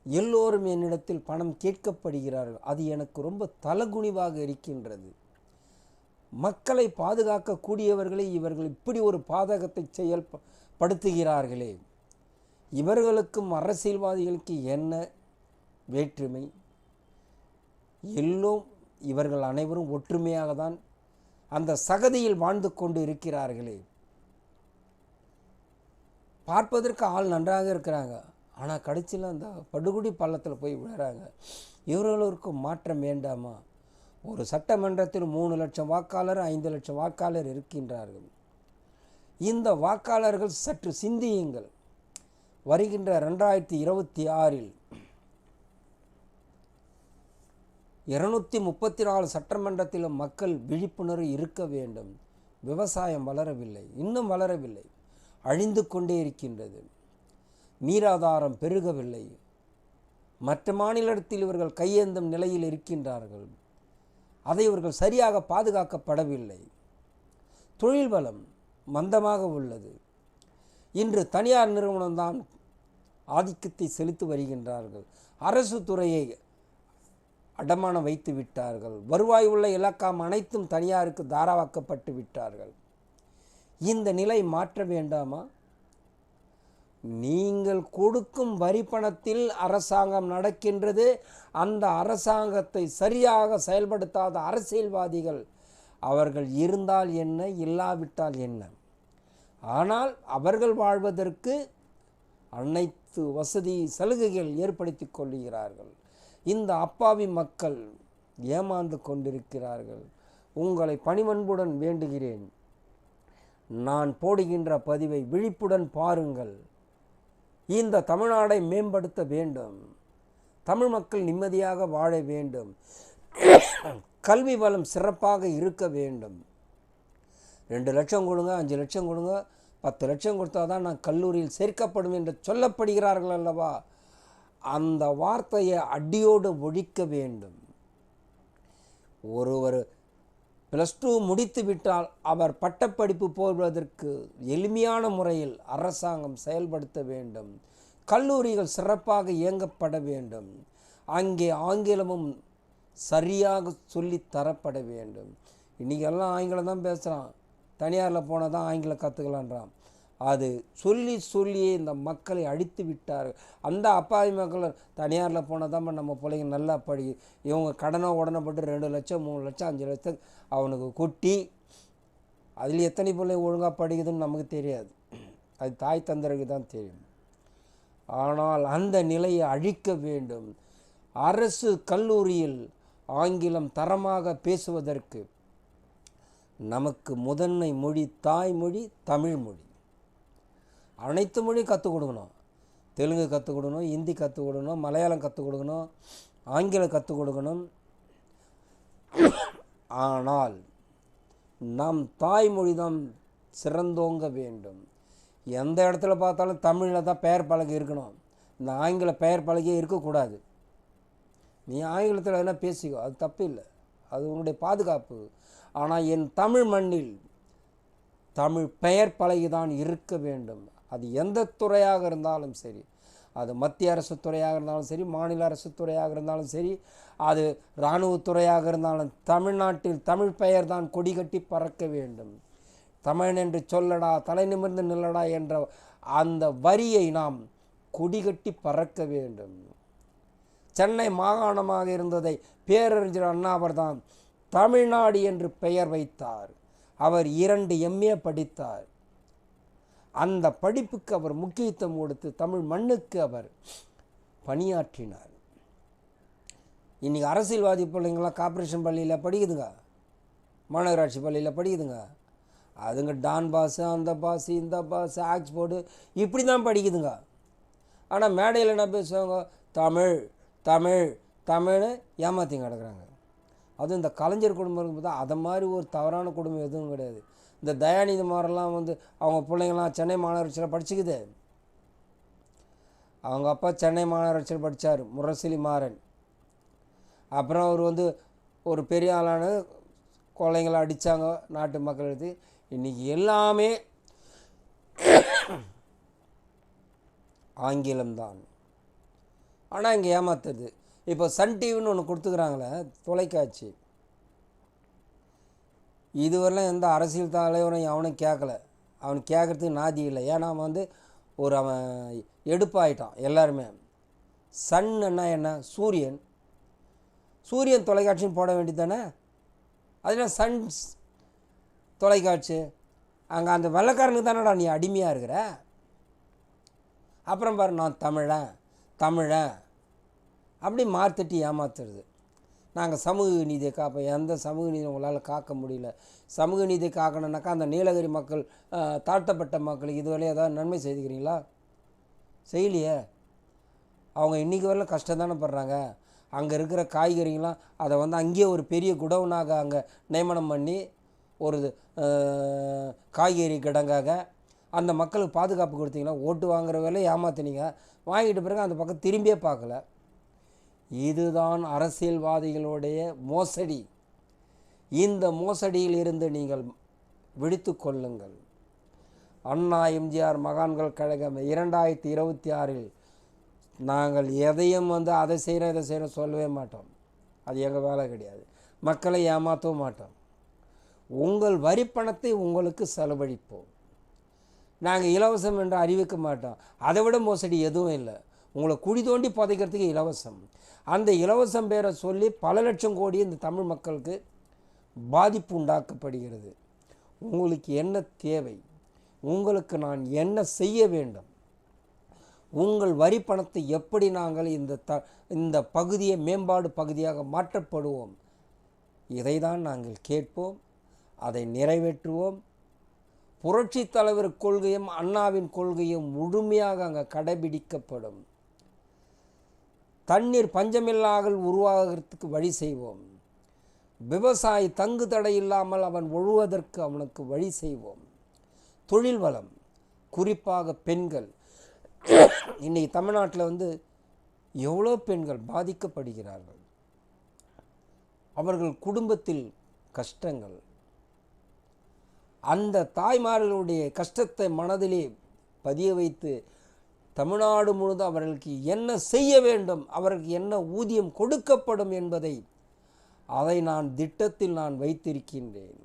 எல்லோரும் என்னிடத்தில் பணம் கேட்கப்படுகிறார்கள். அது எனக்கு ரொம்ப தலகுனிவாக இருக்கின்றது. மக்களை பாதுகாக்கக்கூடியவர்களை இவர்கள் இப்படி ஒரு பாதகத்தை செயல்படுத்துகிறார்களே, இவர்களுக்கும் அரசியல்வாதிகளுக்கு என்ன வேற்றுமை? இவர்கள் அனைவரும் ஒற்றுமையாக தான் அந்த சகதியில் வாழ்ந்து கொண்டு இருக்கிறார்களே. பார்ப்பதற்கு ஆள் நன்றாக இருக்கிறாங்க, ஆனால் கடைசியில் அந்த படுகுடி பள்ளத்தில் போய் விழுறாங்க. இவர்களுக்கு மாற்றம் வேண்டாமா? ஒரு சட்டமன்றத்தில் 3 லட்சம் வாக்காளர், 5 லட்சம் வாக்காளர் இருக்கின்றார்கள். இந்த வாக்காளர்கள் சற்று சிந்தியுங்கள். வருகின்ற 2026 234 சட்டமன்றத்திலும் மக்கள் விழிப்புணர்வு இருக்க வேண்டும். விவசாயம் வளரவில்லை, இன்னும் வளரவில்லை, அழிந்து கொண்டே இருக்கின்றது. நீராதாரம் பெருகவில்லை. மற்ற மாநிலத்தில் இவர்கள் கையேந்தும் நிலையில் இருக்கின்றார்கள். அதை இவர்கள் சரியாக பாதுகாக்கப்படவில்லை. தொழில் வளம் மந்தமாக உள்ளது. இன்று தனியார் நிறுவனம்தான் ஆதிக்கத்தை செலுத்தி வருகின்றார்கள். அரசு துறையை அடமானம் வைத்து விட்டார்கள். வருவாய் உள்ள இலக்காம் அனைத்தும் தனியாருக்கு தாராவாக்கப்பட்டு விட்டார்கள். இந்த நிலை மாற்ற வேண்டாமா? நீங்கள் கொடுக்கும் வரி பணத்தில் அரசாங்கம் நடக்கின்றது. அந்த அரசாங்கத்தை சரியாக செயல்படுத்தாத அரசியல்வாதிகள் அவர்கள் இருந்தால் என்ன, இல்லாவிட்டால் என்ன? ஆனால் அவர்கள் வாழ்வதற்கு அனைத்து வசதி சலுகைகள் ஏற்படுத்தி கொள்கிறார்கள். இந்த அப்பாவி மக்கள் ஏமாந்து கொண்டிருக்கிறார்கள். உங்களை பணிவன்புடன் வேண்டுகிறேன், நான் போடுகின்ற பதிவை விழிப்புடன் பாருங்கள். இந்த தமிழ்நாடை மேம்படுத்த வேண்டும். தமிழ் மக்கள் நிம்மதியாக வாழ வேண்டும். கல்வி வளம் சிறப்பாக இருக்க வேண்டும். 2 லட்சம் கொடுங்க, 5 லட்சம் கொடுங்க, 10 லட்சம் கொடுத்தா தான் நான் கல்லூரியில் சேர்க்கப்படும் என்று சொல்லப்படுகிறார்கள் அல்லவா? அந்த வார்த்தையை அடியோடு ஒழிக்க வேண்டும். ஒருவர் +2 முடித்து விட்டால் அவர் பட்டப்படிப்பு போவதற்கு எளிமையான முறையில் அரசாங்கம் செயல்படுத்த வேண்டும். கல்லூரிகள் சிறப்பாக இயங்கப்பட வேண்டும். அங்கே ஆங்கிலமும் சரியாக சொல்லி தரப்பட வேண்டும். இன்றைக்கி எல்லாம் ஆங்கிலம் தான் பேசுகிறான். தனியாரில் போனால் தான் ஆங்கிலம் கற்றுக்கலான்றான். அது சொல்லி சொல்லியே இந்த மக்களை அழித்து விட்டார்கள். அந்த அப்பாவி மக்கள் தனியாரில் போனால் தான் நம்ம பிள்ளைங்க நல்லா படி, இவங்க கடனை உடனப்பட்டு 2 லட்சம் 3 லட்சம் 5 லட்சம் அவனுக்கு கொட்டி அதில் எத்தனை பிள்ளை ஒழுங்காக படிக்குதுன்னு நமக்கு தெரியாது. அது தாய் தந்தருக்கு தான் தெரியும். ஆனால் அந்த நிலையை அழிக்க வேண்டும். அரசு கல்லூரியில் ஆங்கிலம் தரமாக பேசுவதற்கு நமக்கு முதன்மை மொழி தாய்மொழி தமிழ்மொழி. அனைத்து மொழியும் கற்றுக் கொடுக்கணும். தெலுங்கு கற்றுக் கொடுக்கணும், ஹிந்தி கற்றுக் கொடுக்கணும், மலையாளம் கற்றுக் கொடுக்கணும், ஆங்கிலம் கற்றுக் கொடுக்கணும். ஆனால் நம் தாய்மொழி தான் சிறந்தோங்க வேண்டும். எந்த இடத்துல பார்த்தாலும் தமிழில் தான் பெயர் பலகை இருக்கணும். இந்த ஆங்கில பெயர் பலகையே இருக்கக்கூடாது. நீ ஆங்கிலத்தில் எதனா பேசிக்கோ, அது தப்பு இல்லை, அது உன்னுடைய பாதுகாப்பு. ஆனால் என் தமிழ் மண்ணில் தமிழ் பெயர் பலகை தான் இருக்க வேண்டும். அது எந்த துறையாக இருந்தாலும் சரி, அது மத்திய அரசு துறையாக இருந்தாலும் சரி, மாநில அரசு துறையாக இருந்தாலும் சரி, அது இராணுவத்துறையாக இருந்தாலும் தமிழ்நாட்டில் தமிழ் பெயர் தான் கொடி கட்டி பறக்க வேண்டும். தமிழன் என்று சொல்லடா, தலை நிமிர்ந்து நில்லடா என்ற அந்த வரியை நாம் கொடிகட்டி பறக்க வேண்டும். சென்னை மாகாணமாக இருந்ததை பேரறிஞர் அண்ணா அவர்தான் தமிழ்நாடு என்று பெயர் வைத்தார். அவர் 2 MA படித்தார். அந்த படிப்புக்கு அவர் முக்கியத்துவம் கொடுத்து தமிழ் மண்ணுக்கு அவர் பணியாற்றினார். இன்றைக்கி அரசியல்வாதி பிள்ளைங்களாம் கார்ப்பரேஷன் பள்ளியில் படிக்குதுங்க, மாநகராட்சி பள்ளியில் படிக்குதுங்க. அதுங்க டான் பாஸு, அந்த பாஸு, இந்த பாஸு, ஆக்ஸ்போர்டு இப்படி தான் படிக்குதுங்க. ஆனால் மேடையில் என்ன பேசுவாங்க? தமிழ் தமிழ் தமிழ்னு ஏமாற்றி கிடக்குறாங்க. அதுவும் இந்த கலைஞர் குடும்பம் தான் அதை மாதிரி ஒரு தவறான குடும்பம் எதுவும் கிடையாது. இந்த தயாநிதி மாரெல்லாம் அவங்க பிள்ளைங்களாம் சென்னை மாநகராட்சியில் படிச்சுக்குது. அவங்க அப்பா சென்னை மாநகராட்சியில் படித்தார், முரசொலி மாறன். அப்புறம் அவர் ஒரு பெரிய ஆளான கொள்ளைங்களை அடித்தாங்க நாட்டு மக்கள் எடுத்து. இன்றைக்கி எல்லாமே ஆங்கிலம்தான். ஆனால் இங்கே ஏமாத்துறது. இப்போ சன் டிவின்னு ஒன்று கொடுத்துக்கிறாங்களே தொலைக்காட்சி, இதுவரைலாம் எந்த அரசியல் தலைவரும் அவனும் கேட்கல. அவன் கேட்குறதுக்கு நாதி இல்லை. ஏன்னா அவன் எடுப்பாயிட்டான் எல்லாருமே. சன்னா என்ன? சூரியன். சூரியன் தொலைக்காட்சின்னு போட வேண்டியது தானே. அதனால் சன் தொலைக்காட்சி. அங்கே அந்த வெள்ளைக்காரனுக்கு தானடா நீ அடிமையாக இருக்கிற. அப்புறம் பாரு, நான் தமிழன் அப்படி மாற்றிட்டு ஏமாத்துறது. நாங்கள் சமூக நீதியை காப்போம். எந்த சமூக நீதியை உங்களால் காக்க முடியல. சமூக நீதியை காக்கணுன்னாக்கா அந்த நீலகிரி மக்கள், தாழ்த்தப்பட்ட மக்களுக்கு இதுவரை ஏதாவது நன்மை செய்துக்கிறீங்களா? செய்யலையே. அவங்க இன்றைக்கி வரல கஷ்டம் தானே படுறாங்க. அங்கே இருக்கிற காய்கறிங்களாம் அதை அங்கேயே ஒரு பெரிய குடவுனாக அங்கே நியமனம் பண்ணி ஒரு காய்கறி கிடங்காக அந்த மக்களுக்கு பாதுகாப்பு கொடுத்தீங்களா? ஓட்டு வாங்குகிற வேலையை ஏமாற்றினீங்க. வாங்கிட்ட பிறகு அந்த பக்கம் திரும்பியே பார்க்கல. இதுதான் அரசியல்வாதிகளுடைய மோசடி. இந்த மோசடியில் இருந்து நீங்கள் விழித்து கொள்ளுங்கள். அண்ணா எம்ஜிஆர் மகான்கள் கழகம் 2026இல் நாங்கள் எதையும் அதை செய்கிறோம் இதை செய்கிறோம் சொல்லவே மாட்டோம். அது எங்கள் வேலை கிடையாது. மக்களை ஏமாற்றவும் மாட்டோம். உங்கள் வரிப்பணத்தை உங்களுக்கு செலவழிப்போம். நாங்கள் இலவசம் என்று அறிவிக்க மாட்டோம். அதை விட மோசடி எதுவும் இல்லை. உங்களை குழி தோண்டி புதைக்கிறதுக்கு இலவசம். அந்த இலவசம் பேரை சொல்லி பல லட்சம் கோடி இந்த தமிழ் மக்களுக்கு பாதிப்பு உண்டாக்கப்படுகிறது. உங்களுக்கு என்ன தேவை? உங்களுக்கு நான் என்ன செய்ய வேண்டும்? உங்கள் வரி பணத்தை எப்படி நாங்கள் இந்த பகுதியை மேம்பாடு பகுதியாக மாற்றப்படுவோம்? இதை தான் நாங்கள் கேட்போம், அதை நிறைவேற்றுவோம். புரட்சி தலைவர் கொள்கையும் அண்ணாவின் கொள்கையும் முழுமையாக அங்கே கடைபிடிக்கப்படும். தண்ணீர் பஞ்சமில்லாமல் உருவாகிறதுக்கு வழி செய்வோம். விவசாயி தங்கு தடை இல்லாமல் அவன் ஒழுவதற்கு அவனுக்கு வழி செய்வோம். தொழில் வளம், குறிப்பாக பெண்கள். இன்றைக்கி தமிழ்நாட்டில் எவ்வளோ பெண்கள் பாதிக்கப்படுகிறார்கள். அவர்கள் குடும்பத்தில் கஷ்டங்கள், அந்த தாய்மார்களுடைய கஷ்டத்தை மனதிலே பதிய வைத்து தமிழ்நாடு முழுவதும் அவர்களுக்கு என்ன செய்ய வேண்டும், அவர்களுக்கு என்ன ஊதியம் கொடுக்கப்படும் என்பதை நான் திட்டத்தில் வைத்திருக்கின்றேன்.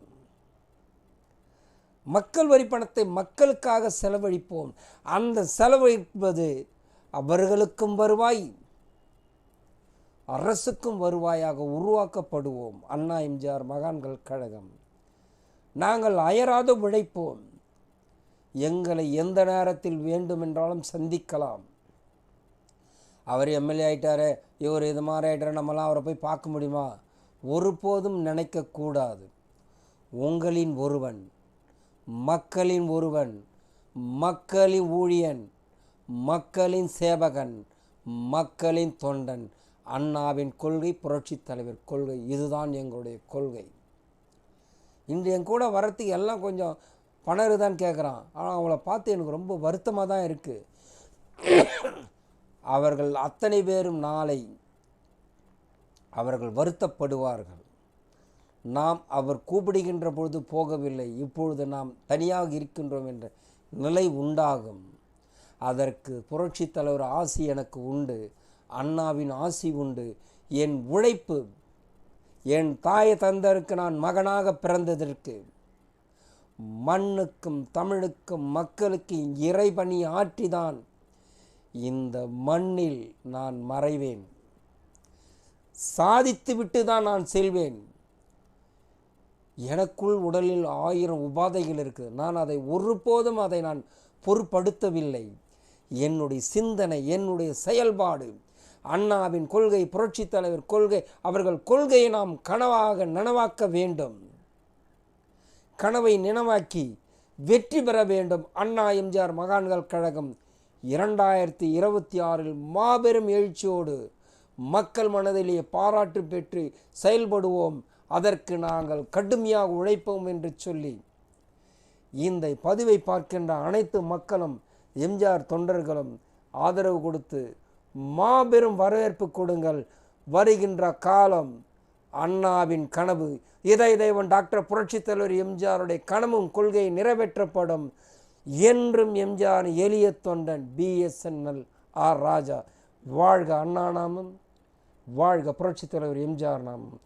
மக்கள் வரி பணத்தை மக்களுக்காக செலவழிப்போம். அந்த செலவழிப்பது அவர்களுக்கும் வருவாய், அரசுக்கும் வருவாயாக உருவாக்கப்படுவோம். அண்ணா எம்ஜிஆர் மகான்கள் கழகம். நாங்கள் அயராது உழைப்போம். எங்களை எந்த நேரத்தில் வேண்டுமென்றாலும் சந்திக்கலாம். அவர் எம்எல்ஏ ஆகிட்டாரு, இவர் இது மாதிரி ஆகிட்டார், நம்மளாம் அவரை போய் பார்க்க முடியுமா? ஒருபோதும் நினைக்கக்கூடாது. உங்களின் ஒருவன், மக்களின் ஒருவன், மக்களின் ஊழியன், மக்களின் சேவகன், மக்களின் தொண்டன். அண்ணாவின் கொள்கை, புரட்சித் தலைவர் கொள்கை, இதுதான் எங்களுடைய கொள்கை. இன்று என் கூட வரத்துக்கு எல்லாம் கொஞ்சம் பணம் தான் கேட்குறான். ஆனால் அவங்கள பார்த்து எனக்கு ரொம்ப வருத்தமாக தான் இருக்குது. அவர்கள் அத்தனை பேரும் நாளை அவர்கள் வருத்தப்படுவார்கள். நாம் அவர் கூப்பிடுகின்ற பொழுது போகவில்லை, இப்பொழுது நாம் தனியாக இருக்கின்றோம் என்ற நிலை உண்டாகும். அதற்கு புரட்சித் தலைவர் ஆசி எனக்கு உண்டு, அண்ணாவின் ஆசி உண்டு. என் உழைப்பு, என் தாய் தந்தருக்கு நான் மகனாக பிறந்ததற்கு, மண்ணுக்கும் தமிழுக்கும் மக்களுக்கு இறைபணி ஆற்றிதான் இந்த மண்ணில் நான் மறைவேன். சாதித்து விட்டு தான் நான் செல்வேன். எனக்குள் உடலில் 1000 உபாதைகள் இருக்குது. நான் ஒருபோதும் அதை நான் பொருட்படுத்தவில்லை. என்னுடைய சிந்தனை, என்னுடைய செயல்பாடு, அண்ணாவின் கொள்கை, புரட்சித் தலைவர் கொள்கை, அவர்கள் கொள்கையை நாம் நனவாக்க வேண்டும். கனவை நினைவாக்கி வெற்றி பெற வேண்டும். அண்ணா எம்ஜிஆர் மகான்கள் கழகம் 2026 மாபெரும் எழுச்சியோடு மக்கள் மனதிலே பாராட்டு பெற்று செயல்படுவோம். அதற்கு நாங்கள் கடுமையாக உழைப்போம் என்று சொல்லி இந்த பதிவை பார்க்கின்ற அனைத்து மக்களும், எம்ஜிஆர் தொண்டர்களும் ஆதரவு கொடுத்து மாபெரும் வரவேற்பு கொடுங்கள். வருகின்ற காலம் அண்ணாவின் கனவு, இதய தெய்வம் டாக்டர் புரட்சித் தலைவர் எம்ஜிஆருடைய கனவும் கொள்கை நிறைவேற்றப்படும். என்றும் எம்ஜிஆர் எளிய தொண்டன் BSNL ஆர் ராஜா. வாழ்க அண்ணா நாமம், வாழ்க புரட்சித் தலைவர் எம்ஜிஆர் நாமம்.